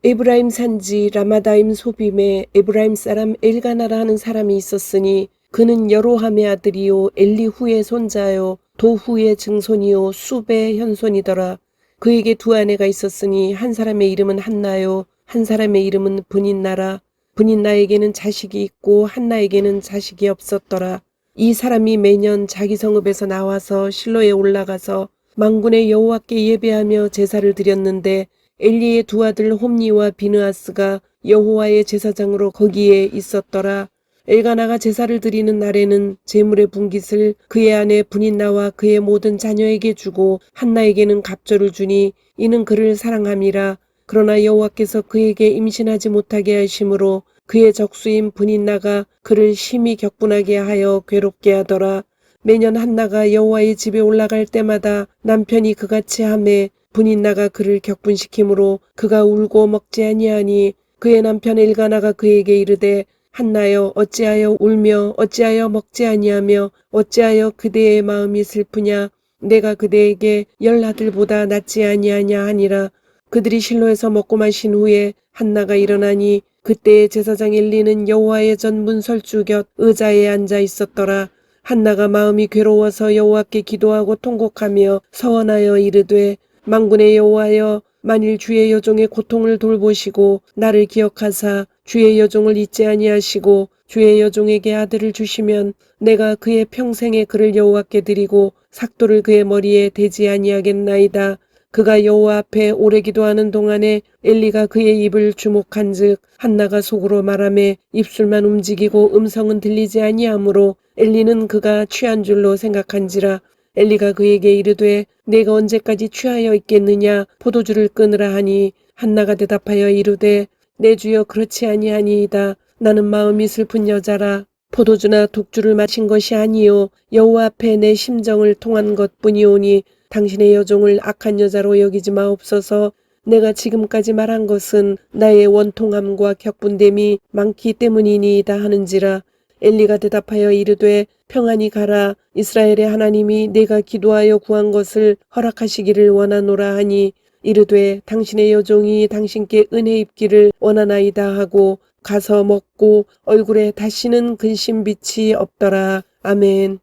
에브라임 산지 라마다임 소빔에 에브라임 사람 엘가나라 하는 사람이 있었으니 그는 여로함의 아들이요 엘리후의 손자요 도후의 증손이요 숲의 현손이더라. 그에게 두 아내가 있었으니 한 사람의 이름은 한나요 한 사람의 이름은 브닌나라. 브닌나에게는 자식이 있고 한나에게는 자식이 없었더라. 이 사람이 매년 자기 성읍에서 나와서 실로에 올라가서 만군의 여호와께 예배하며 제사를 드렸는데 엘리의 두 아들 홈니와 비느하스가 여호와의 제사장으로 거기에 있었더라. 엘가나가 제사를 드리는 날에는 제물의 분깃을 그의 아내 브닌나와 그의 모든 자녀에게 주고 한나에게는 갑절을 주니 이는 그를 사랑함이라. 그러나 여호와께서 그에게 임신하지 못하게 하심으로 그의 적수인 브닌나가 그를 심히 격분하게 하여 괴롭게 하더라. 매년 한나가 여호와의 집에 올라갈 때마다 남편이 그같이 하매 브닌나가 그를 격분시키므로 그가 울고 먹지 아니하니 그의 남편 엘가나가 그에게 이르되 한나여 어찌하여 울며 어찌하여 먹지 아니하며 어찌하여 그대의 마음이 슬프냐. 내가 그대에게 10아들보다 낫지 아니하냐 하니라. 그들이 실로에서 먹고 마신 후에 한나가 일어나니 그때의 제사장 엘리는 여호와의 전 문설주 곁 의자에 앉아 있었더라. 한나가 마음이 괴로워서 여호와께 기도하고 통곡하며 서원하여 이르되 만군의 여호와여 만일 주의 여종의 고통을 돌보시고 나를 기억하사 주의 여종을 잊지 아니하시고 주의 여종에게 아들을 주시면 내가 그의 평생에 그를 여호와께 드리고 삭도를 그의 머리에 대지 아니하겠나이다. 그가 여호와 앞에 오래 기도하는 동안에 엘리가 그의 입을 주목한즉 한나가 속으로 말하며 입술만 움직이고 음성은 들리지 아니하므로 엘리는 그가 취한 줄로 생각한지라. 엘리가 그에게 이르되 내가 언제까지 취하여 있겠느냐. 포도주를 끊으라 하니 한나가 대답하여 이르되 내 주여 그렇지 아니하니이다. 나는 마음이 슬픈 여자라. 포도주나 독주를 마신 것이 아니요 여호와 앞에 내 심정을 통한 것뿐이오니 당신의 여종을 악한 여자로 여기지 마옵소서. 내가 지금까지 말한 것은 나의 원통함과 격분됨이 많기 때문이니이다 하는지라. 엘리가 대답하여 이르되 평안히 가라. 이스라엘의 하나님이 내가 기도하여 구한 것을 허락하시기를 원하노라 하니 이르되 당신의 여종이 당신께 은혜 입기를 원하나이다 하고 가서 먹고 얼굴에 다시는 근심빛이 없더라. 아멘.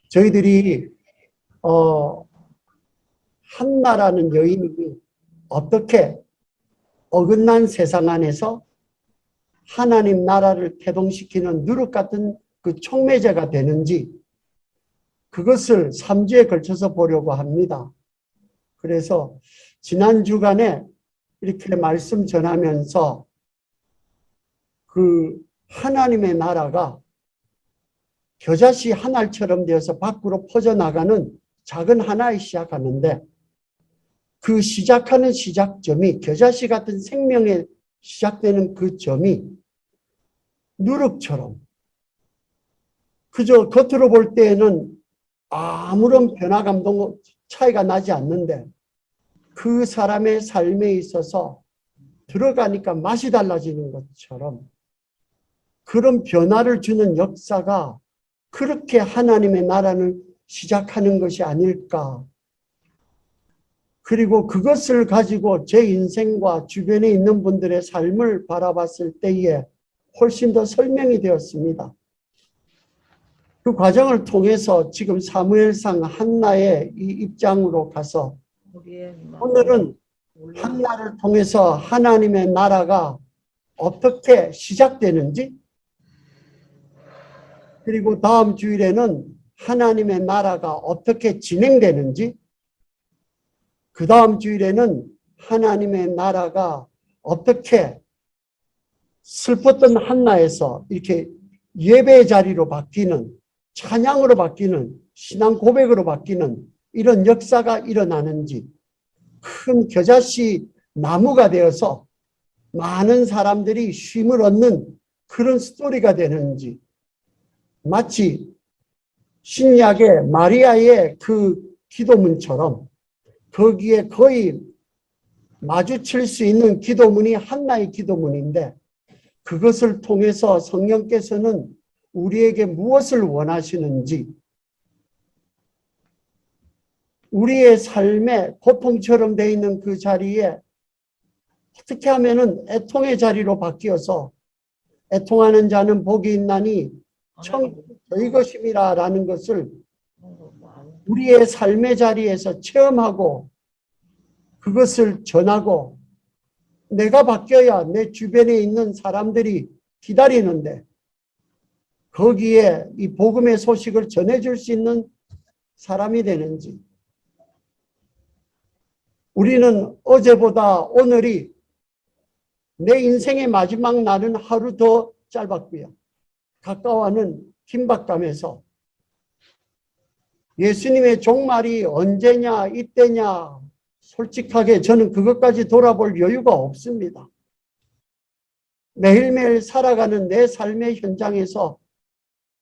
저희들이 한나라는 여인이 어떻게 어긋난 세상 안에서 하나님 나라를 태동시키는 누룩 같은 그 촉매제가 되는지 그것을 3주에 걸쳐서 보려고 합니다. 그래서 지난 주간에 이렇게 말씀 전하면서 그 하나님의 나라가 겨자씨 한 알처럼 되어서 밖으로 퍼져나가는 작은 하나에 시작하는데 그 시작하는 시작점이 겨자씨 같은 생명에 시작되는 그 점이 누룩처럼 그저 겉으로 볼 때에는 아무런 변화 감동 차이가 나지 않는데 그 사람의 삶에 있어서 들어가니까 맛이 달라지는 것처럼 그런 변화를 주는 역사가 그렇게 하나님의 나라를 시작하는 것이 아닐까. 그리고 그것을 가지고 제 인생과 주변에 있는 분들의 삶을 바라봤을 때에 훨씬 더 설명이 되었습니다. 그 과정을 통해서 지금 사무엘상 한나의 이 입장으로 가서 오늘은 한나를 통해서 하나님의 나라가 어떻게 시작되는지 그리고 다음 주일에는 하나님의 나라가 어떻게 진행되는지 그 다음 주일에는 하나님의 나라가 어떻게 슬펐던 한나에서 이렇게 예배의 자리로 바뀌는 찬양으로 바뀌는 신앙 고백으로 바뀌는 이런 역사가 일어나는지 큰 겨자씨 나무가 되어서 많은 사람들이 쉼을 얻는 그런 스토리가 되는지 마치 신약의 마리아의 그 기도문처럼 거기에 거의 마주칠 수 있는 기도문이 한나의 기도문인데 그것을 통해서 성령께서는 우리에게 무엇을 원하시는지 우리의 삶의 고통처럼 되어 있는 그 자리에 어떻게 하면은 애통의 자리로 바뀌어서 애통하는 자는 복이 있나니 천국이 저희 것임이라 라는 것을 우리의 삶의 자리에서 체험하고 그것을 전하고 내가 바뀌어야 내 주변에 있는 사람들이 기다리는데 거기에 이 복음의 소식을 전해줄 수 있는 사람이 되는지. 우리는 어제보다 오늘이 내 인생의 마지막 날은 하루 더 짧았고요. 가까워하는 긴박감에서 예수님의 종말이 언제냐 이때냐 솔직하게 저는 그것까지 돌아볼 여유가 없습니다. 매일매일 살아가는 내 삶의 현장에서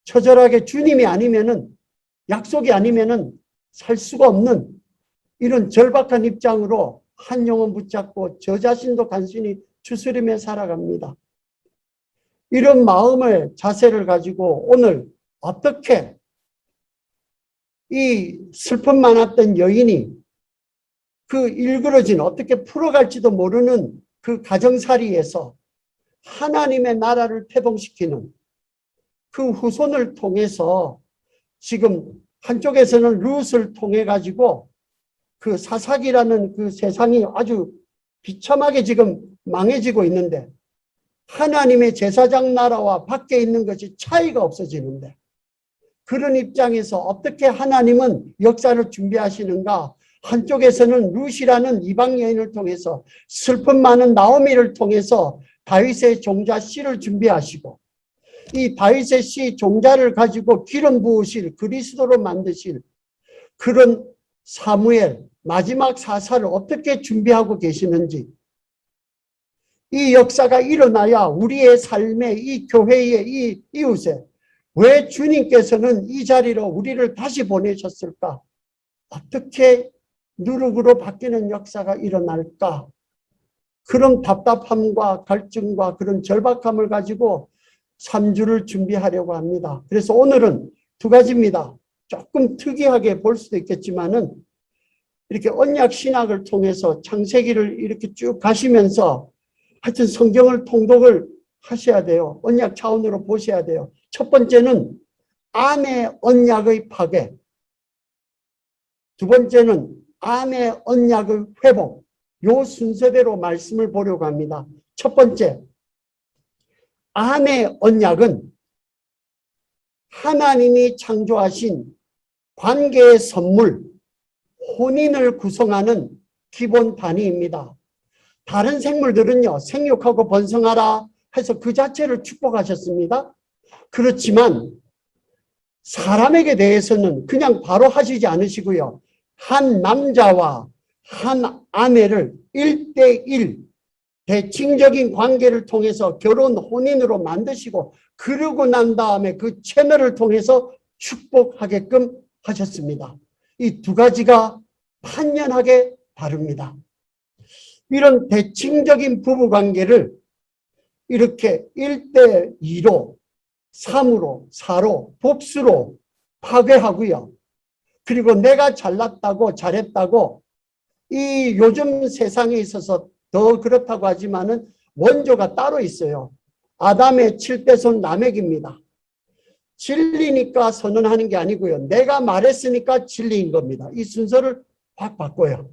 처절하게 주님이 아니면은 약속이 아니면은 살 수가 없는 이런 절박한 입장으로 한 영혼 붙잡고 저 자신도 간신히 추스리며 살아갑니다. 이런 마음을 자세를 가지고 오늘 어떻게 이 슬픔 많았던 여인이 그 일그러진 어떻게 풀어갈지도 모르는 그 가정살이에서 하나님의 나라를 태동시키는 그 후손을 통해서 지금 한쪽에서는 룻을 통해 가지고 그 사사기라는 그 세상이 아주 비참하게 지금 망해지고 있는데 하나님의 제사장 나라와 밖에 있는 것이 차이가 없어지는데 그런 입장에서 어떻게 하나님은 역사를 준비하시는가. 한쪽에서는 룻이라는 이방 여인을 통해서 슬픔 많은 나오미를 통해서 다윗의 종자 씨를 준비하시고 이 다윗의 씨 종자를 가지고 기름 부으실 그리스도로 만드실 그런 사무엘 마지막 사사를 어떻게 준비하고 계시는지 이 역사가 일어나야 우리의 삶에 이 교회의 이 이웃에 왜 주님께서는 이 자리로 우리를 다시 보내셨을까? 어떻게 누룩으로 바뀌는 역사가 일어날까? 그런 답답함과 갈증과 그런 절박함을 가지고 3주를 준비하려고 합니다. 그래서 오늘은 두 가지입니다. 조금 특이하게 볼 수도 있겠지만은 이렇게 언약 신학을 통해서 창세기를 이렇게 쭉 가시면서 하여튼 성경을 통독을 하셔야 돼요. 언약 차원으로 보셔야 돼요. 첫 번째는 암의 언약의 파괴. 두 번째는 암의 언약의 회복. 요 순서대로 말씀을 보려고 합니다. 첫 번째, 암의 언약은 하나님이 창조하신 관계의 선물, 혼인을 구성하는 기본 단위입니다. 다른 생물들은요, 생육하고 번성하라 해서 그 자체를 축복하셨습니다. 그렇지만 사람에게 대해서는 그냥 바로 하시지 않으시고요. 한 남자와 한 아내를 1대1 대칭적인 관계를 통해서 결혼 혼인으로 만드시고 그러고 난 다음에 그 채널을 통해서 축복하게끔 하셨습니다. 이 두 가지가 판연하게 다릅니다. 이런 대칭적인 부부관계를 이렇게 1대2로 3으로 4로 복수로 파괴하고요. 그리고 내가 잘났다고 잘했다고 이 요즘 세상에 있어서 더 그렇다고 하지만은 원조가 따로 있어요. 아담의 7대손 라멕입니다. 진리니까 선언하는 게 아니고요. 내가 말했으니까 진리인 겁니다. 이 순서를 확 바꿔요.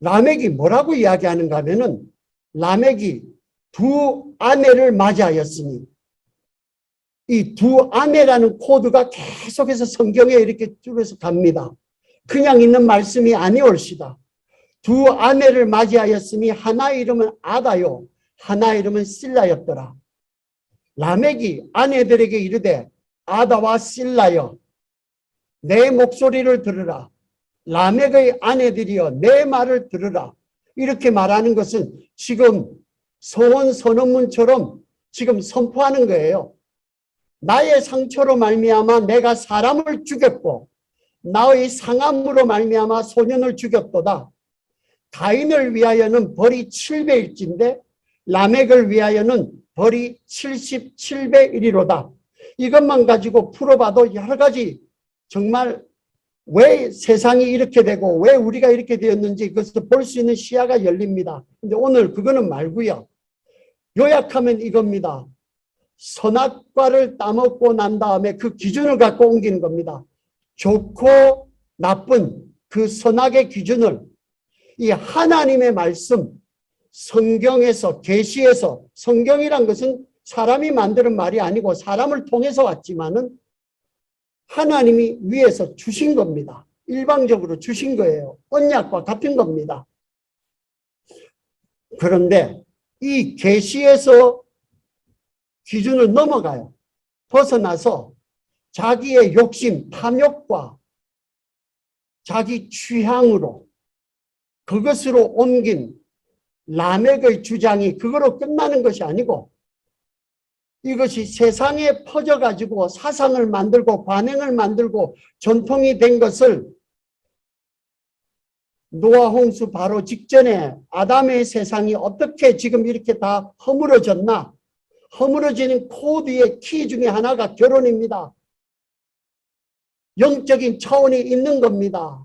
라멕이 뭐라고 이야기하는가 하면은 라멕이 두 아내를 맞이하였으니 이 두 아내라는 코드가 계속해서 성경에 이렇게 줄여서 갑니다. 그냥 있는 말씀이 아니올시다. 두 아내를 맞이하였으니 하나 이름은 아다요 하나 이름은 실라였더라. 라멕이 아내들에게 이르되 아다와 실라여 내 목소리를 들으라. 라멕의 아내들이여 내 말을 들으라. 이렇게 말하는 것은 지금 서원 선언문처럼 지금 선포하는 거예요. 나의 상처로 말미암아 내가 사람을 죽였고 나의 상함으로 말미암아 소년을 죽였도다. 가인을 위하여는 벌이 7배일진데 라멕을 위하여는 벌이 77배 1이로다. 이것만 가지고 풀어봐도 여러 가지 정말 왜 세상이 이렇게 되고 왜 우리가 이렇게 되었는지 그것을 볼 수 있는 시야가 열립니다. 근데 오늘 그거는 말고요. 요약하면 이겁니다. 선악과를 따먹고 난 다음에 그 기준을 갖고 옮기는 겁니다. 좋고 나쁜 그 선악의 기준을 이 하나님의 말씀, 성경에서, 계시에서, 성경이란 것은 사람이 만드는 말이 아니고 사람을 통해서 왔지만은 하나님이 위에서 주신 겁니다. 일방적으로 주신 거예요. 언약과 같은 겁니다. 그런데 이 계시에서 기준을 넘어가요. 벗어나서 자기의 욕심, 탐욕과 자기 취향으로 그것으로 옮긴 라멕의 주장이 그거로 끝나는 것이 아니고 이것이 세상에 퍼져가지고 사상을 만들고 관행을 만들고 전통이 된 것을 노아 홍수 바로 직전에 아담의 세상이 어떻게 지금 이렇게 다 허물어졌나? 허물어지는 코드의 키 중에 하나가 결혼입니다. 영적인 차원이 있는 겁니다.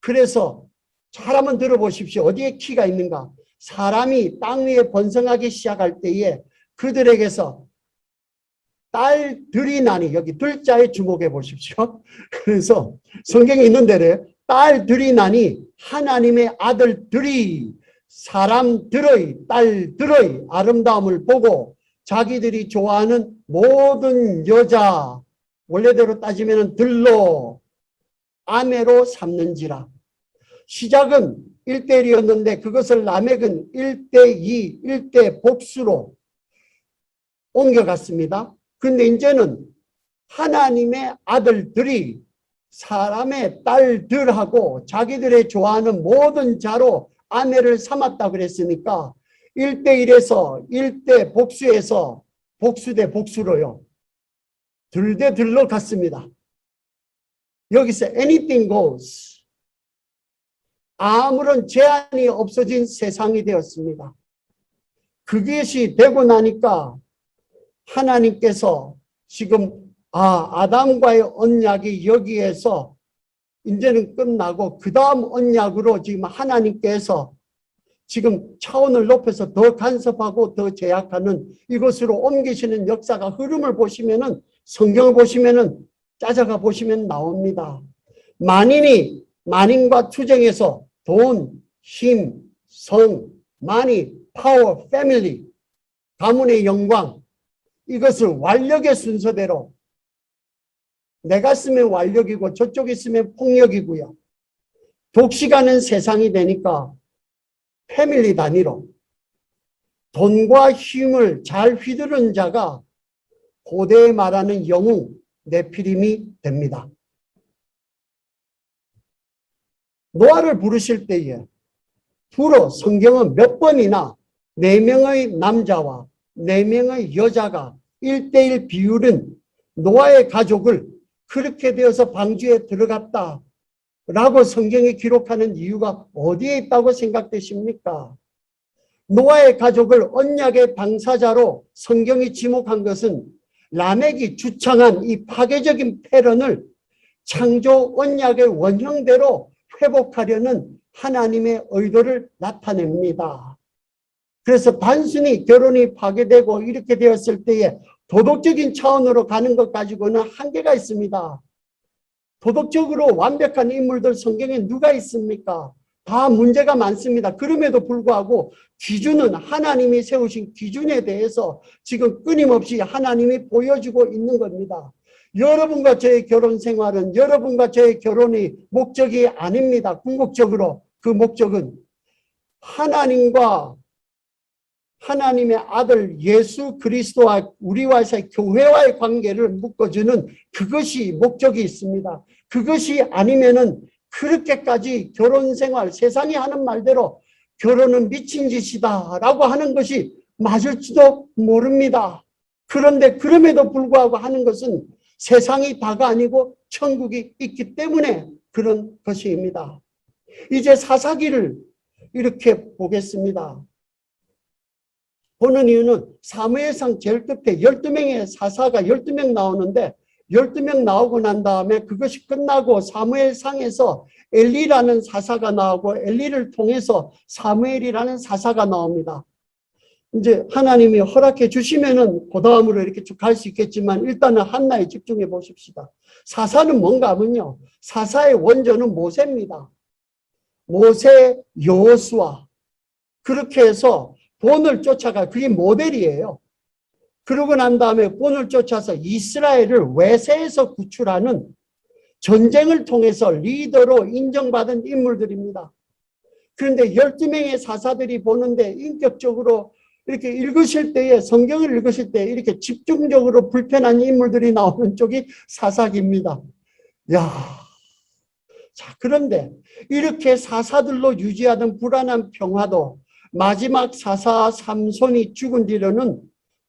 그래서 잘 한번 들어보십시오. 어디에 키가 있는가? 사람이 땅 위에 번성하기 시작할 때에 그들에게서 딸들이 나니, 여기 둘자에 주목해 보십시오. 그래서 성경에 있는 대로 딸들이 나니 하나님의 아들들이 사람들의 딸들의 아름다움을 보고 자기들이 좋아하는 모든 여자, 원래대로 따지면 들로 아내로 삼는지라. 시작은 1대1이었는데 그것을 라멕은 1대2, 1대 복수로 옮겨갔습니다. 근데 이제는 하나님의 아들들이 사람의 딸들하고 자기들의 좋아하는 모든 자로 아내를 삼았다 그랬으니까 1대1에서 1대 복수에서 복수 대 복수로요. 들 대 들로 갔습니다. 여기서 anything goes. 아무런 제한이 없어진 세상이 되었습니다. 그것이 되고 나니까 하나님께서 지금 아담과의 언약이 여기에서 이제는 끝나고 그 다음 언약으로 지금 하나님께서 지금 차원을 높여서 더 간섭하고 더 제약하는 이것으로 옮기시는 역사가 흐름을 보시면은 성경을 보시면은 짜자가 보시면 나옵니다. 만인과 투쟁에서 돈, 힘, 성, 마니, 파워, 패밀리, 가문의 영광 이것을 완력의 순서대로 내가 쓰면 완력이고 저쪽이 쓰면 폭력이고요. 독식하는 세상이 되니까 패밀리 단위로 돈과 힘을 잘 휘두른 자가 고대에 말하는 영웅, 네피림이 됩니다. 노아를 부르실 때에 주로 성경은 몇 번이나 4명의 남자와 4명의 여자가 1대1 비율은 노아의 가족을 그렇게 되어서 방주에 들어갔다 라고 성경에 기록하는 이유가 어디에 있다고 생각되십니까? 노아의 가족을 언약의 당사자로 성경이 지목한 것은 라멕이 주창한 이 파괴적인 패런을 창조 언약의 원형대로 회복하려는 하나님의 의도를 나타냅니다. 그래서 단순히 결혼이 파괴되고 이렇게 되었을 때에 도덕적인 차원으로 가는 것 가지고는 한계가 있습니다. 도덕적으로 완벽한 인물들 성경에 누가 있습니까? 다 문제가 많습니다. 그럼에도 불구하고 기준은 하나님이 세우신 기준에 대해서 지금 끊임없이 하나님이 보여주고 있는 겁니다. 여러분과 저의 결혼 생활은 여러분과 저의 결혼이 목적이 아닙니다. 궁극적으로 그 목적은 하나님과 하나님의 아들 예수 그리스도와 우리와의 교회와의 관계를 묶어주는 그것이 목적이 있습니다. 그것이 아니면은 그렇게까지 결혼 생활, 세상이 하는 말대로 결혼은 미친 짓이다 라고 하는 것이 맞을지도 모릅니다. 그런데 그럼에도 불구하고 하는 것은 세상이 다가 아니고 천국이 있기 때문에 그런 것입니다. 이제 사사기를 이렇게 보겠습니다. 보는 이유는 사무엘상 제일 끝에 12명의 사사가 12명 나오는데 12명 나오고 난 다음에 그것이 끝나고 사무엘상에서 엘리라는 사사가 나오고 엘리를 통해서 사무엘이라는 사사가 나옵니다. 이제 하나님이 허락해 주시면은 그 다음으로 이렇게 쭉 갈 수 있겠지만 일단은 한나에 집중해 보십시다. 사사는 뭔가 하면요. 사사의 원조는 모세입니다. 모세, 여호수아. 그렇게 해서 본을 쫓아가 그게 모델이에요. 그러고 난 다음에 본을 쫓아서 이스라엘을 외세에서 구출하는 전쟁을 통해서 리더로 인정받은 인물들입니다. 그런데 12명의 사사들이 보는데 인격적으로 이렇게 읽으실 때에 성경을 읽으실 때 이렇게 집중적으로 불편한 인물들이 나오는 쪽이 사사기입니다. 야, 자, 그런데 이렇게 사사들로 유지하던 불안한 평화도 마지막 사사 삼손이 죽은 뒤로는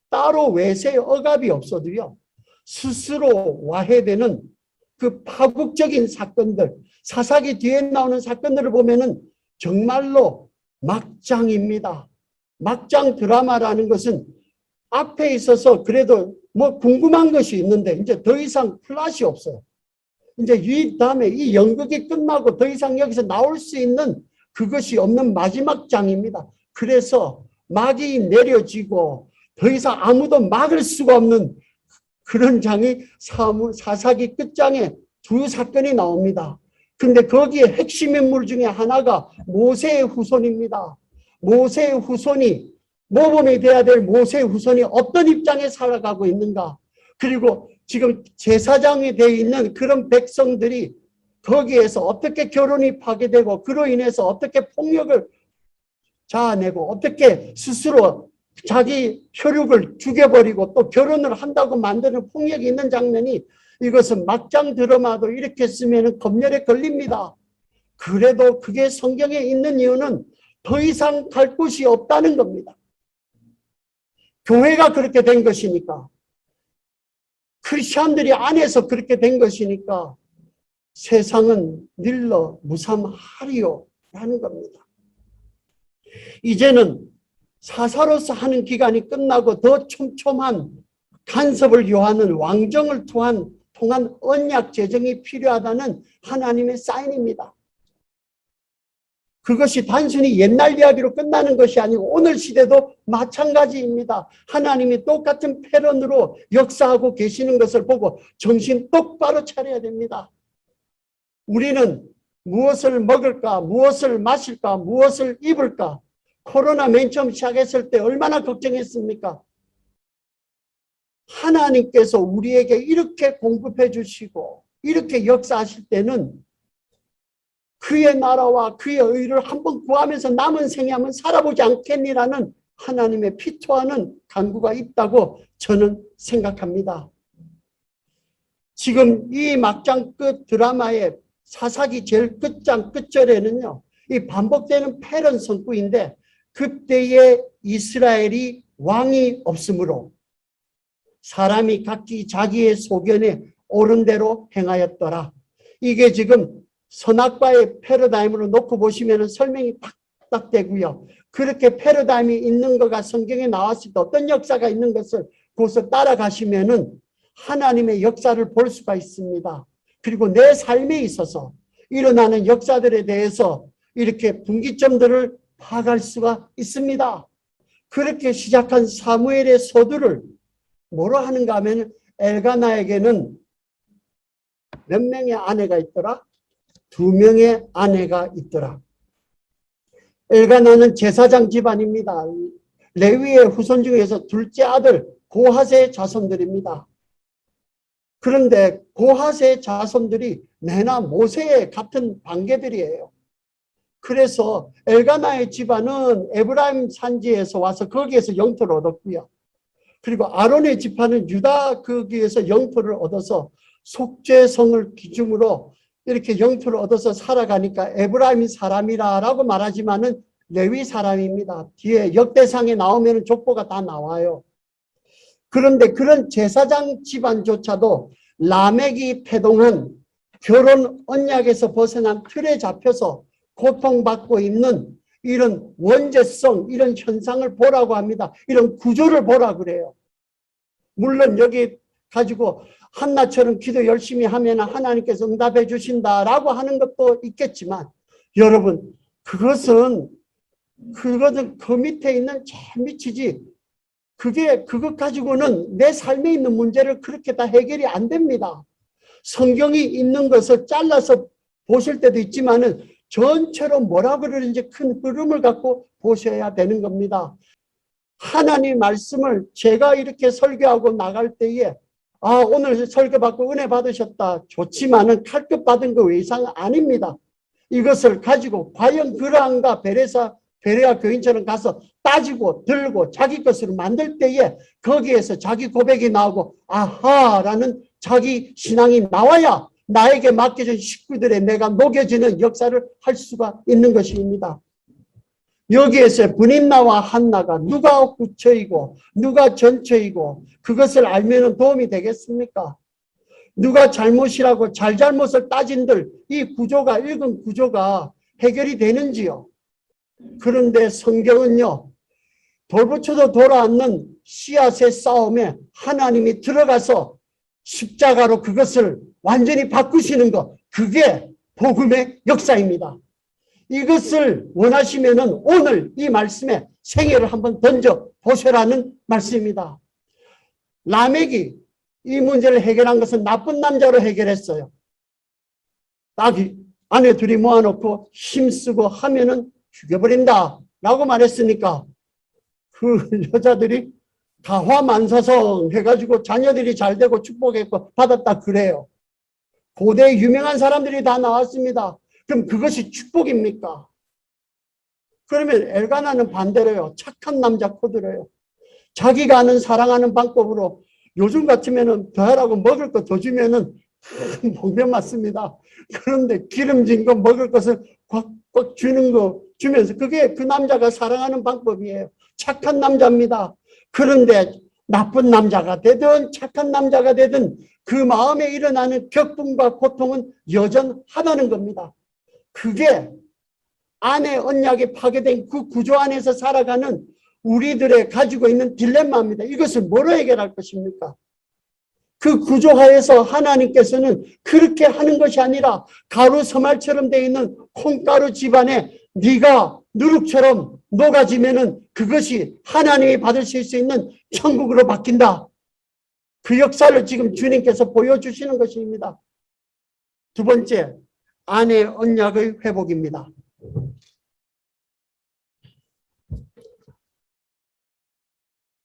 따로 외세의 억압이 없어도요. 스스로 와해되는 그 파국적인 사건들, 사사기 뒤에 나오는 사건들을 보면은 정말로 막장입니다. 막장 드라마라는 것은 앞에 있어서 그래도 뭐 궁금한 것이 있는데 이제 더 이상 플롯이 없어요. 이제 이 다음에 이 연극이 끝나고 더 이상 여기서 나올 수 있는 그것이 없는 마지막 장입니다. 그래서 막이 내려지고 더 이상 아무도 막을 수가 없는 그런 장이 사사기 끝장에 두 사건이 나옵니다. 근데 거기에 핵심 인물 중에 하나가 모세의 후손입니다. 모세의 후손이 모범이 돼야 될 모세의 후손이 어떤 입장에 살아가고 있는가. 그리고 지금 제사장이 되어 있는 그런 백성들이 거기에서 어떻게 결혼이 파괴되고 그로 인해서 어떻게 폭력을 자아내고 어떻게 스스로 자기 혈육을 죽여버리고 또 결혼을 한다고 만드는 폭력이 있는 장면이 이것은 막장 드라마도 이렇게 쓰면 검열에 걸립니다. 그래도 그게 성경에 있는 이유는 더 이상 갈 곳이 없다는 겁니다. 교회가 그렇게 된 것이니까 크리스천들이 안에서 그렇게 된 것이니까 세상은 늘러 무삼하리요 라는 겁니다. 이제는 사사로서 하는 기간이 끝나고 더 촘촘한 간섭을 요하는 왕정을 통한 언약 제정이 필요하다는 하나님의 사인입니다. 그것이 단순히 옛날 이야기로 끝나는 것이 아니고 오늘 시대도 마찬가지입니다. 하나님이 똑같은 패런으로 역사하고 계시는 것을 보고 정신 똑바로 차려야 됩니다. 우리는 무엇을 먹을까, 무엇을 마실까, 무엇을 입을까? 코로나 맨 처음 시작했을 때 얼마나 걱정했습니까? 하나님께서 우리에게 이렇게 공급해 주시고 이렇게 역사하실 때는 그의 나라와 그의 의를 한번 구하면서 남은 생에 한번 살아보지 않겠니라는 하나님의 피토하는 간구가 있다고 저는 생각합니다. 지금 이 막장 끝 드라마의 사사기 제일 끝장 끝절에는요. 이 반복되는 패런 선구인데 그때의 이스라엘이 왕이 없으므로 사람이 각기 자기의 소견에 옳은 대로 행하였더라. 이게 지금 선악과의 패러다임으로 놓고 보시면 설명이 딱 되고요. 그렇게 패러다임이 있는 거가 성경에 나왔을 때 어떤 역사가 있는 것을 그것을 따라가시면은 하나님의 역사를 볼 수가 있습니다. 그리고 내 삶에 있어서 일어나는 역사들에 대해서 이렇게 분기점들을 파악할 수가 있습니다. 그렇게 시작한 사무엘의 서두를 뭐로 하는가 하면 엘가나에게는 몇 명의 아내가 있더라? 2명의 아내가 있더라. 엘가나는 제사장 집안입니다. 레위의 후손 중에서 둘째 아들 고핫의 자손들입니다. 그런데 고핫의 자손들이 내나 모세의 같은 반계들이에요. 그래서 엘가나의 집안은 에브라임 산지에서 와서 거기에서 영토를 얻었고요. 그리고 아론의 집안은 유다 거기에서 영토를 얻어서 속죄성을 기준으로 이렇게 영토를 얻어서 살아가니까 에브라임 사람이라고 말하지만은 레위 사람입니다. 뒤에 역대상에 나오면 족보가 다 나와요. 그런데 그런 제사장 집안조차도 라멕이 태동한 결혼 언약에서 벗어난 틀에 잡혀서 고통받고 있는 이런 원죄성, 이런 현상을 보라고 합니다. 이런 구조를 보라 그래요. 물론 여기 가지고 한나처럼 기도 열심히 하면 하나님께서 응답해 주신다라고 하는 것도 있겠지만, 여러분, 그것은 그 밑에 있는 제일 밑이지, 그것 가지고는 내 삶에 있는 문제를 그렇게 다 해결이 안 됩니다. 성경이 있는 것을 잘라서 보실 때도 있지만은 전체로 뭐라 그러는지 큰 흐름을 갖고 보셔야 되는 겁니다. 하나님 말씀을 제가 이렇게 설교하고 나갈 때에 오늘 설교받고 은혜 받으셨다 좋지만은 칼끝 받은 거 이상 아닙니다. 이것을 가지고 과연 그러한가 베레아 교인처럼 가서 따지고 들고 자기 것으로 만들 때에 거기에서 자기 고백이 나오고 아하라는 자기 신앙이 나와야 나에게 맡겨진 식구들의 내가 녹여지는 역사를 할 수가 있는 것입니다. 여기에서 브닌나와 한나가 누가 후처이고 누가 전처이고 그것을 알면 도움이 되겠습니까? 누가 잘못이라고 잘못을 따진들 이 구조가 읽은 구조가 해결이 되는지요? 그런데 성경은요, 돌부처도 돌아앉는 씨앗의 싸움에 하나님이 들어가서 십자가로 그것을 완전히 바꾸시는 것, 그게 복음의 역사입니다. 이것을 원하시면은 오늘 이 말씀에 생애를 한번 던져 보셔라는 말씀입니다. 라멕이 이 문제를 해결한 것은 나쁜 남자로 해결했어요. 딱 아내 둘이 모아놓고 힘쓰고 하면은 죽여버린다 라고 말했으니까 그 여자들이 가화만사성 해가지고 자녀들이 잘되고 축복했고 받았다 그래요. 고대 유명한 사람들이 다 나왔습니다. 그럼 그것이 축복입니까? 그러면 엘가나는 반대로요. 착한 남자 코드래요. 자기가 아는 사랑하는 방법으로 요즘 같으면은 더하라고 먹을 거 더 주면은 복면 맞습니다. 그런데 기름진 거 먹을 것을 꽉꽉 주는 거 주면서 그게 그 남자가 사랑하는 방법이에요. 착한 남자입니다. 그런데 나쁜 남자가 되든 착한 남자가 되든 그 마음에 일어나는 격분과 고통은 여전하다는 겁니다. 그게 안에 언약에 파괴된 그 구조 안에서 살아가는 우리들의 가지고 있는 딜레마입니다. 이것을 뭐로 해결할 것입니까? 그 구조하에서 하나님께서는 그렇게 하는 것이 아니라 가루 서말처럼 되어 있는 콩가루 집안에 네가 누룩처럼 녹아지면은 그것이 하나님이 받으실 수 있는 천국으로 바뀐다. 그 역사를 지금 주님께서 보여주시는 것입니다. 두 번째, 안의 언약의 회복입니다.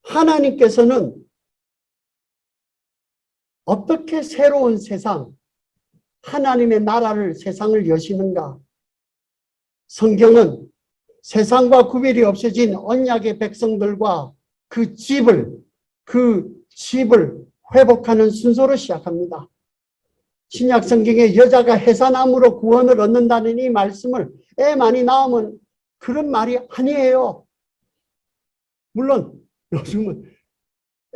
하나님께서는 어떻게 새로운 세상, 하나님의 나라를 세상을 여시는가? 성경은 세상과 구별이 없어진 언약의 백성들과 그 집을 회복하는 순서로 시작합니다. 신약 성경에 여자가 해산함으로 구원을 얻는다는 이 말씀을 애 많이 낳으면 그런 말이 아니에요. 물론 요즘은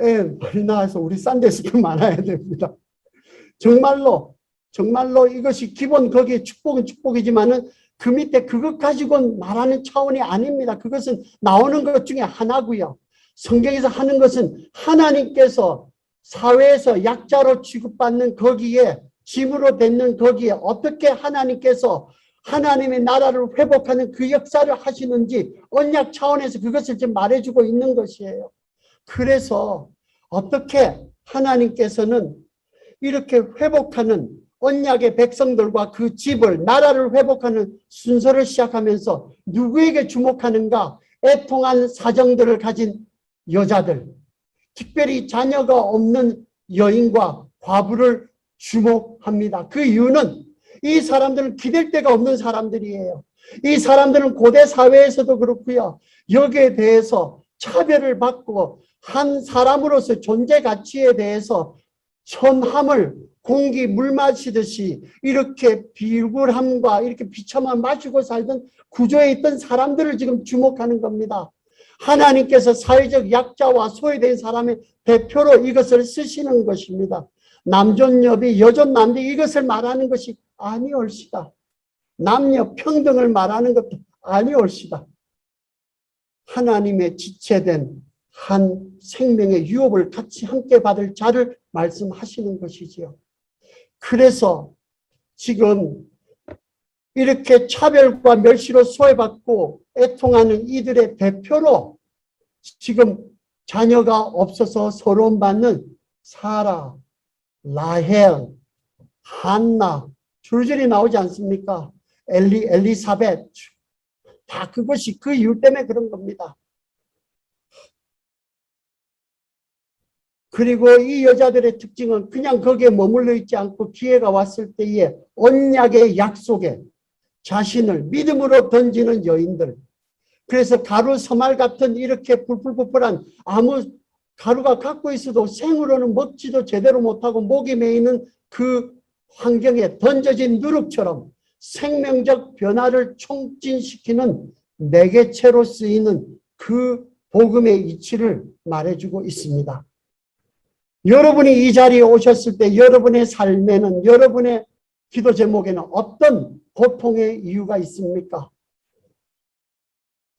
애 많이 낳아서 우리 싼데스도 많아야 됩니다. 정말로 이것이 기본 거기에 축복은 축복이지만은 그 밑에 그것 가지고는 말하는 차원이 아닙니다. 그것은 나오는 것 중에 하나고요. 성경에서 하는 것은 하나님께서 사회에서 약자로 취급받는 거기에 짐으로 뱉는 거기에 어떻게 하나님께서 하나님의 나라를 회복하는 그 역사를 하시는지 언약 차원에서 그것을 지금 말해주고 있는 것이에요. 그래서 어떻게 하나님께서는 이렇게 회복하는 언약의 백성들과 그 집을 나라를 회복하는 순서를 시작하면서 누구에게 주목하는가? 애통한 사정들을 가진 여자들, 특별히 자녀가 없는 여인과 과부를 주목합니다. 그 이유는 이 사람들은 기댈 데가 없는 사람들이에요. 이 사람들은 고대 사회에서도 그렇고요. 여기에 대해서 차별을 받고 한 사람으로서 존재 가치에 대해서 선함을 공기 물 마시듯이 이렇게 비굴함과 이렇게 비참함 마시고 살던 구조에 있던 사람들을 지금 주목하는 겁니다. 하나님께서 사회적 약자와 소외된 사람의 대표로 이것을 쓰시는 것입니다. 남존여비 여존남비 이것을 말하는 것이 아니올시다. 남녀 평등을 말하는 것도 아니올시다. 하나님의 지체된 한 생명의 유업을 같이 함께 받을 자를 말씀하시는 것이지요. 그래서 지금 이렇게 차별과 멸시로 소외받고 애통하는 이들의 대표로 지금 자녀가 없어서 서러움받는 사라, 라헬, 한나 줄줄이 나오지 않습니까? 엘리사벳 다 그것이 그 이유 때문에 그런 겁니다. 그리고 이 여자들의 특징은 그냥 거기에 머물러 있지 않고 기회가 왔을 때에 언약의 약속에 자신을 믿음으로 던지는 여인들. 그래서 가루 서말 같은 이렇게 불풀불풀한 아무 가루가 갖고 있어도 생으로는 먹지도 제대로 못하고 목이 메이는 그 환경에 던져진 누룩처럼 생명적 변화를 촉진시키는 매개체로 쓰이는 그 복음의 이치를 말해주고 있습니다. 여러분이 이 자리에 오셨을 때 여러분의 삶에는, 여러분의 기도 제목에는 어떤 고통의 이유가 있습니까?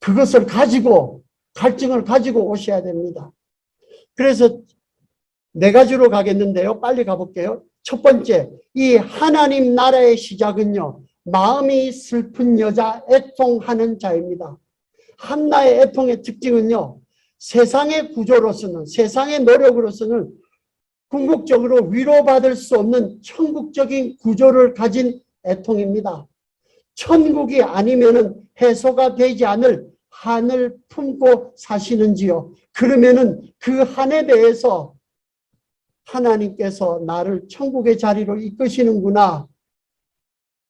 그것을 가지고, 갈증을 가지고 오셔야 됩니다. 그래서 네 가지로 가겠는데요. 빨리 가볼게요. 첫 번째, 이 하나님 나라의 시작은요, 마음이 슬픈 여자, 애통하는 자입니다. 한나의 애통의 특징은요, 세상의 구조로서는, 세상의 노력으로서는 궁극적으로 위로받을 수 없는 천국적인 구조를 가진 애통입니다. 천국이 아니면은 해소가 되지 않을 한을 품고 사시는지요. 그러면은 그 한에 대해서 하나님께서 나를 천국의 자리로 이끄시는구나.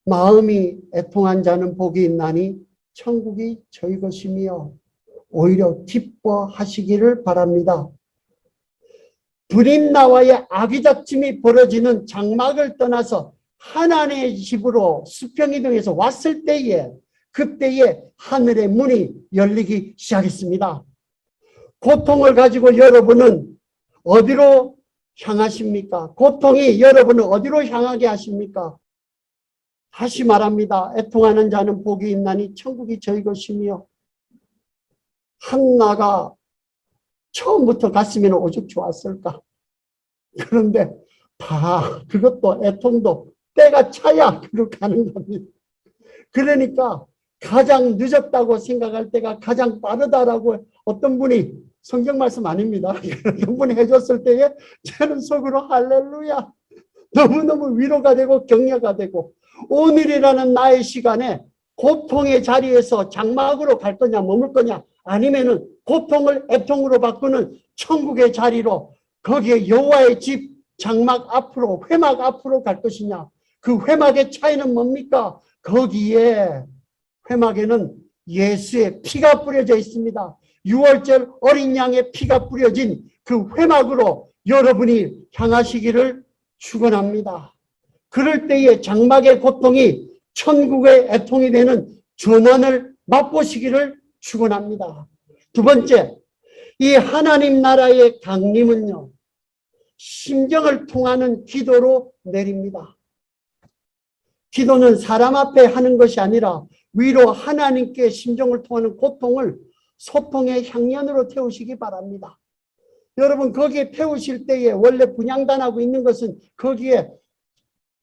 마음이 애통한 자는 복이 있나니 천국이 저희 것이며 오히려 기뻐하시기를 바랍니다. 브림나와의 아기작침이 벌어지는 장막을 떠나서 하나님의 집으로 수평이동에서 왔을 때에 그때에 하늘의 문이 열리기 시작했습니다. 고통을 가지고 여러분은 어디로 향하십니까? 고통이 여러분을 어디로 향하게 하십니까? 다시 말합니다. 애통하는 자는 복이 있나니 천국이 저희 것이며. 한나가 처음부터 갔으면 오죽 좋았을까? 그런데 다 그것도 애통도 때가 차야 그로 가는 겁니다. 그러니까 가장 늦었다고 생각할 때가 가장 빠르다라고 어떤 분이 성경 말씀 아닙니다. 어떤 분이 해줬을 때에 저는 속으로 할렐루야 너무너무 위로가 되고 격려가 되고 오늘이라는 나의 시간에 고통의 자리에서 장막으로 갈 거냐 머물 거냐 아니면은 고통을 애통으로 바꾸는 천국의 자리로 거기에 여호와의 집 장막 앞으로 회막 앞으로 갈 것이냐. 그 회막의 차이는 뭡니까? 거기에 회막에는 예수의 피가 뿌려져 있습니다. 6월절 어린 양의 피가 뿌려진 그 회막으로 여러분이 향하시기를 축원합니다. 그럴 때에 장막의 고통이 천국의 애통이 되는 전환을 맛보시기를 축원합니다. 두 번째, 이 하나님 나라의 강림은요, 심정을 통하는 기도로 내립니다. 기도는 사람 앞에 하는 것이 아니라 위로 하나님께 심정을 통하는 고통을 소통의 향연으로 태우시기 바랍니다. 여러분 거기에 태우실 때에 원래 분향단하고 있는 것은 거기에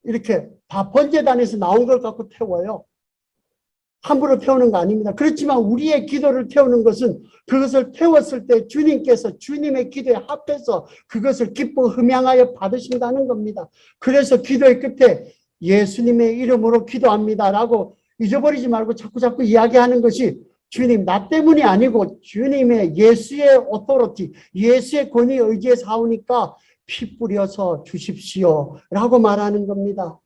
이렇게 다 번제단에서 나온 걸 갖고 태워요. 함부로 태우는 거 아닙니다. 그렇지만 우리의 기도를 태우는 것은 그것을 태웠을 때 주님께서 주님의 기도에 합해서 그것을 기뻐 흠양하여 받으신다는 겁니다. 그래서 기도의 끝에 예수님의 이름으로 기도합니다라고 잊어버리지 말고 자꾸 이야기하는 것이 주님 나 때문이 아니고 주님의 예수의 오토리티 예수의 권위에 의지해서 하오니까 피 뿌려서 주십시오 라고 말하는 겁니다.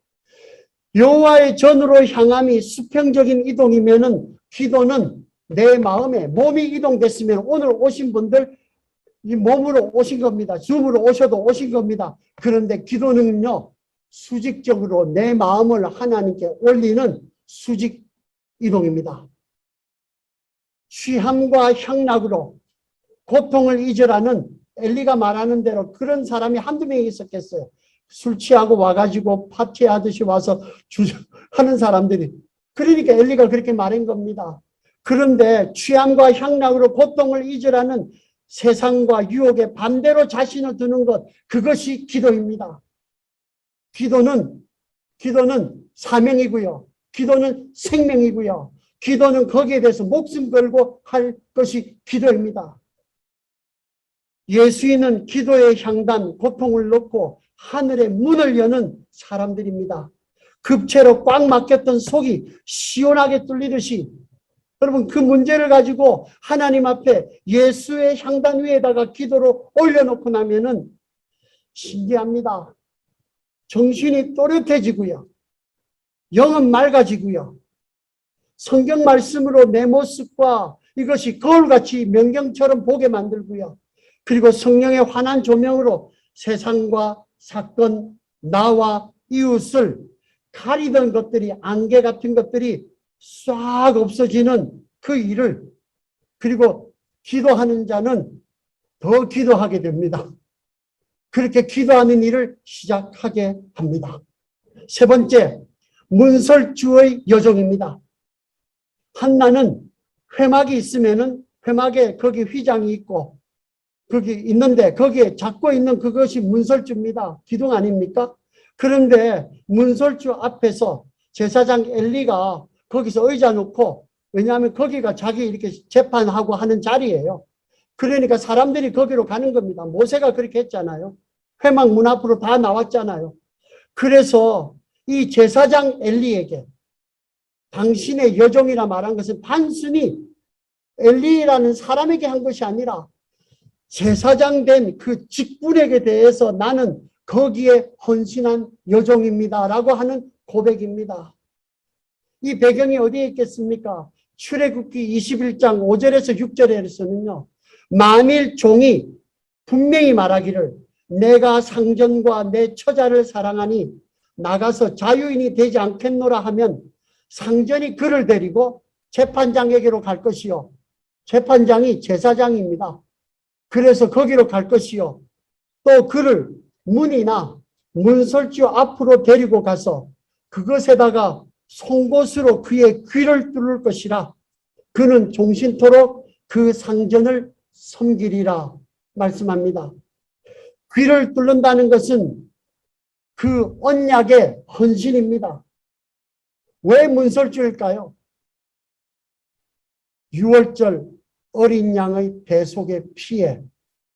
여호와의 전으로 향함이 수평적인 이동이면은 기도는 내 마음에 몸이 이동됐으면 오늘 오신 분들 이 몸으로 오신 겁니다. 줌으로 오셔도 오신 겁니다. 그런데 기도는요 수직적으로 내 마음을 하나님께 올리는 수직 이동입니다. 취함과 향락으로 고통을 잊으라는 엘리가 말하는 대로 그런 사람이 한두 명이 있었겠어요. 술 취하고 와가지고 파티하듯이 와서 하는 사람들이. 그러니까 엘리가 그렇게 말한 겁니다. 그런데 취함과 향락으로 고통을 잊으라는 세상과 유혹에 반대로 자신을 두는 것, 그것이 기도입니다. 기도는 사명이고요. 기도는 생명이고요. 기도는 거기에 대해서 목숨 걸고 할 것이 기도입니다. 예수인은 기도의 향단, 고통을 놓고 하늘의 문을 여는 사람들입니다. 급체로 꽉 막혔던 속이 시원하게 뚫리듯이 여러분 그 문제를 가지고 하나님 앞에 예수의 향단 위에다가 기도로 올려놓고 나면은 신기합니다. 정신이 또렷해지고요. 영은 맑아지고요. 성경 말씀으로 내 모습과 이것이 거울같이 명경처럼 보게 만들고요. 그리고 성령의 환한 조명으로 세상과 사건, 나와 이웃을 가리던 것들이, 안개 같은 것들이 싹 없어지는 그 일을, 그리고 기도하는 자는 더 기도하게 됩니다. 그렇게 기도하는 일을 시작하게 합니다. 세 번째, 문설주의 여정입니다. 한나는 회막이 있으면은 회막에 거기 휘장이 있고 거기 있는데 거기에 잡고 있는 그것이 문설주입니다. 기둥 아닙니까? 그런데 문설주 앞에서 제사장 엘리가 거기서 의자 놓고, 왜냐하면 거기가 자기 이렇게 재판하고 하는 자리예요. 그러니까 사람들이 거기로 가는 겁니다. 모세가 그렇게 했잖아요. 회막 문 앞으로 다 나왔잖아요. 그래서 이 제사장 엘리에게 당신의 여종이라 말한 것은 단순히 엘리라는 사람에게 한 것이 아니라 제사장 된 그 직분에게 대해서 나는 거기에 헌신한 여종입니다 라고 하는 고백입니다. 이 배경이 어디에 있겠습니까? 출애굽기 21장 5절에서 6절에서는요. 만일 종이 분명히 말하기를 내가 상전과 내 처자를 사랑하니 나가서 자유인이 되지 않겠노라 하면 상전이 그를 데리고 재판장에게로 갈 것이요. 재판장이 제사장입니다. 그래서 거기로 갈 것이요. 또 그를 문이나 문설주 앞으로 데리고 가서 그것에다가 송곳으로 그의 귀를 뚫을 것이라. 그는 종신토록 그 상전을 섬기리라 말씀합니다. 귀를 뚫는다는 것은 그 언약의 헌신입니다. 왜 문설주일까요? 6월절 어린 양의 대속의 피에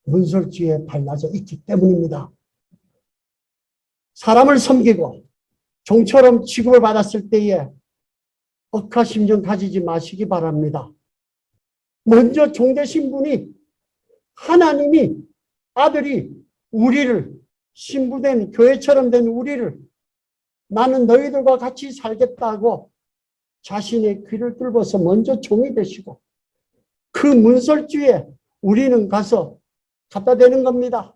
문설주에 발라져 있기 때문입니다. 사람을 섬기고 종처럼 취급을 받았을 때에 억하심정 가지지 마시기 바랍니다. 먼저 종 되신 분이, 하나님이, 아들이 우리를, 신부된 교회처럼 된 우리를 나는 너희들과 같이 살겠다고 자신의 귀를 뚫어서 먼저 종이 되시고 그 문설주에 우리는 가서 갖다 대는 겁니다.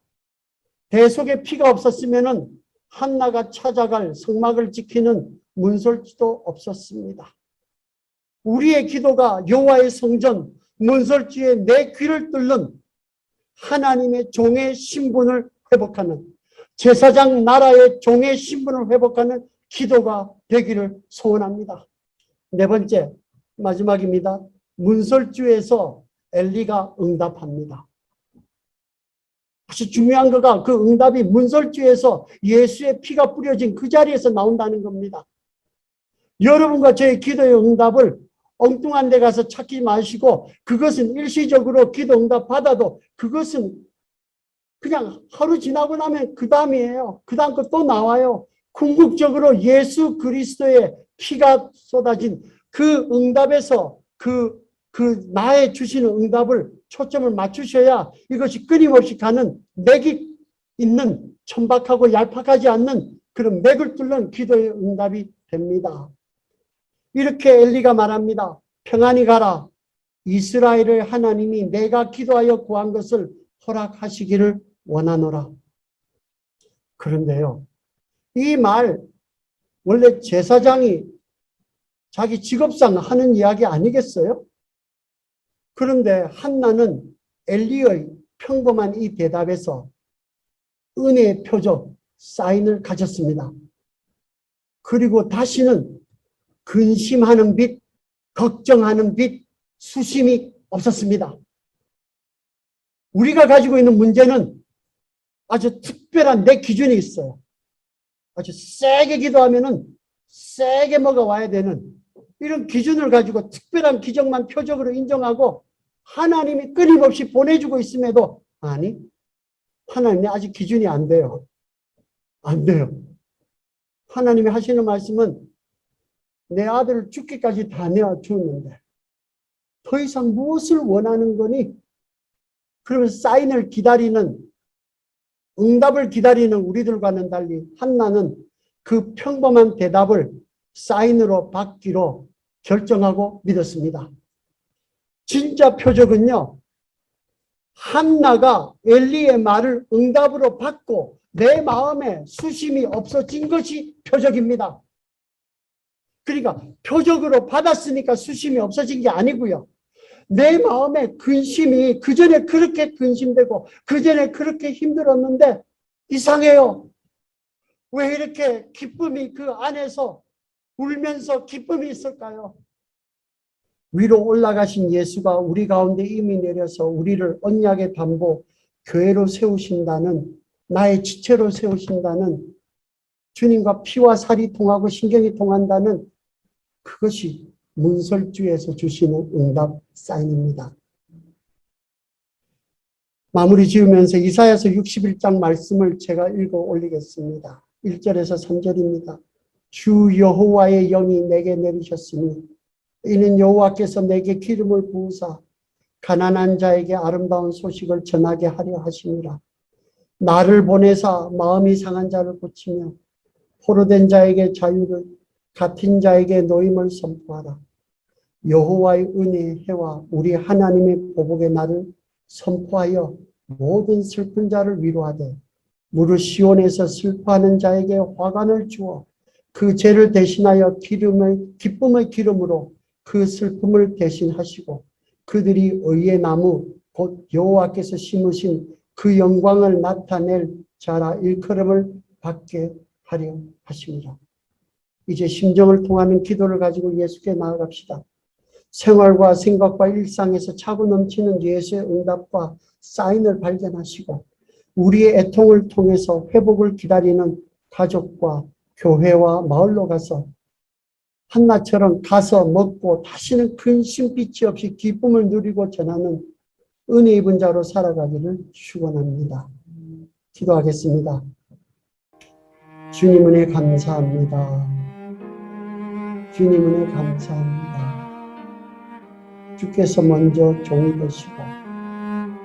대속의 피가 없었으면 한나가 찾아갈 성막을 지키는 문설주도 없었습니다. 우리의 기도가 여호와의 성전 문설주에 내 귀를 뚫는 하나님의 종의 신분을 회복하는, 제사장 나라의 종의 신분을 회복하는 기도가 되기를 소원합니다. 네 번째, 마지막입니다. 문설주에서 엘리가 응답합니다. 아주 중요한 거가 그 응답이 문설주에서 예수의 피가 뿌려진 그 자리에서 나온다는 겁니다. 여러분과 저의 기도의 응답을 엉뚱한 데 가서 찾지 마시고, 그것은 일시적으로 기도 응답 받아도 그것은 그냥 하루 지나고 나면 그 다음이에요. 그 다음 거 또 나와요. 궁극적으로 예수 그리스도의 피가 쏟아진 그 응답에서 그 나의 주시는 응답을 초점을 맞추셔야 이것이 끊임없이 가는 맥이 있는, 천박하고 얄팍하지 않는 그런 맥을 뚫는 기도의 응답이 됩니다. 이렇게 엘리가 말합니다. 평안히 가라. 이스라엘을 하나님이 내가 기도하여 구한 것을 허락하시기를 원하노라. 그런데요, 이 말 원래 제사장이 자기 직업상 하는 이야기 아니겠어요? 그런데 한나는 엘리의 평범한 이 대답에서 은혜의 표적, 사인을 가졌습니다. 그리고 다시는 근심하는 빛, 걱정하는 빛, 수심이 없었습니다. 우리가 가지고 있는 문제는 아주 특별한 내 기준이 있어요. 아주 세게 기도하면은 세게 뭐가 와야 되는 이런 기준을 가지고 특별한 기적만 표적으로 인정하고 하나님이 끊임없이 보내주고 있음에도 아니, 하나님이 아직 기준이 안 돼요. 안 돼요. 하나님이 하시는 말씀은 내 아들을 죽기까지 다 내어 주었는데 더 이상 무엇을 원하는 거니? 그러면 사인을 기다리는, 응답을 기다리는 우리들과는 달리 한나는 그 평범한 대답을 사인으로 받기로 결정하고 믿었습니다. 진짜 표적은요, 한나가 엘리의 말을 응답으로 받고 내 마음에 수심이 없어진 것이 표적입니다. 그러니까 표적으로 받았으니까 수심이 없어진 게 아니고요. 내 마음에 근심이 그전에 그렇게 근심되고 그전에 그렇게 힘들었는데 이상해요. 왜 이렇게 기쁨이 그 안에서 울면서 기쁨이 있을까요? 위로 올라가신 예수가 우리 가운데 이미 내려서 우리를 언약의 담보 교회로 세우신다는, 나의 지체로 세우신다는, 주님과 피와 살이 통하고 신경이 통한다는 그것이 문설주에서 주시는 응답 사인입니다. 마무리 지으면서 이사야서 61장 말씀을 제가 읽어 올리겠습니다. 1절에서 3절입니다. 주 여호와의 영이 내게 내리셨으니 이는 여호와께서 내게 기름을 부으사 가난한 자에게 아름다운 소식을 전하게 하려 하심이라. 나를 보내사 마음이 상한 자를 고치며 포로된 자에게 자유를, 갇힌 자에게 노임을 선포하라. 여호와의 은혜의 해와 우리 하나님의 보복의 날을 선포하여 모든 슬픈 자를 위로하되 무릇 시온에서 슬퍼하는 자에게 화관을 주어 그 죄를 대신하여 기쁨의 기름으로 그 슬픔을 대신하시고 그들이 의의 나무 곧 여호와께서 심으신 그 영광을 나타낼 자라 일컬음을 받게 하려 하십니다. 이제 심정을 통하는 기도를 가지고 예수께 나아갑시다. 생활과 생각과 일상에서 차고 넘치는 예수의 응답과 사인을 발견하시고 우리의 애통을 통해서 회복을 기다리는 가족과 교회와 마을로 가서 한나처럼 가서 먹고 다시는 근심빛이 없이 기쁨을 누리고 전하는 은혜 입은 자로 살아가기를 축원합니다. 기도하겠습니다. 주님 은혜 감사합니다. 주님 은혜 감사합니다. 주께서 먼저 종이 되시고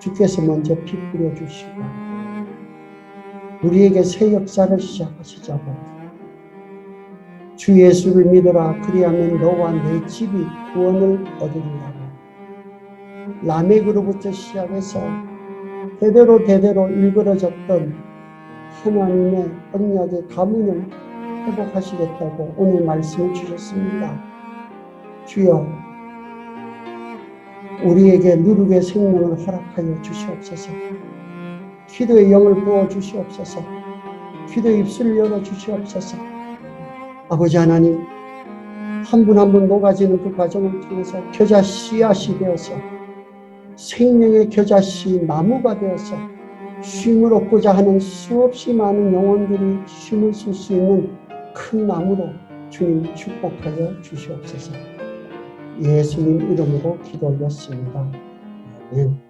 주께서 먼저 피 뿌려주시고 우리에게 새 역사를 시작하시자고 주 예수를 믿어라 그리하면 너와 내 집이 구원을 얻으리라고 라멕으로부터 시작해서 대대로 일그러졌던 하나님의 언약의 가문을 회복하시겠다고 오늘 말씀을 주셨습니다. 주여 우리에게 누룩의 생명을 허락하여 주시옵소서. 기도의 영을 부어 주시옵소서. 기도의 입술을 열어 주시옵소서. 아버지 하나님, 한 분 한 분 녹아지는 그 과정을 통해서 겨자 씨앗이 되어서 생명의 겨자 씨 나무가 되어서 쉼을 얻고자 하는 수없이 많은 영혼들이 쉼을 쓸 수 있는 큰 나무로 주님 축복하여 주시옵소서. 예수님 이름으로 기도 올렸습니다. 아멘.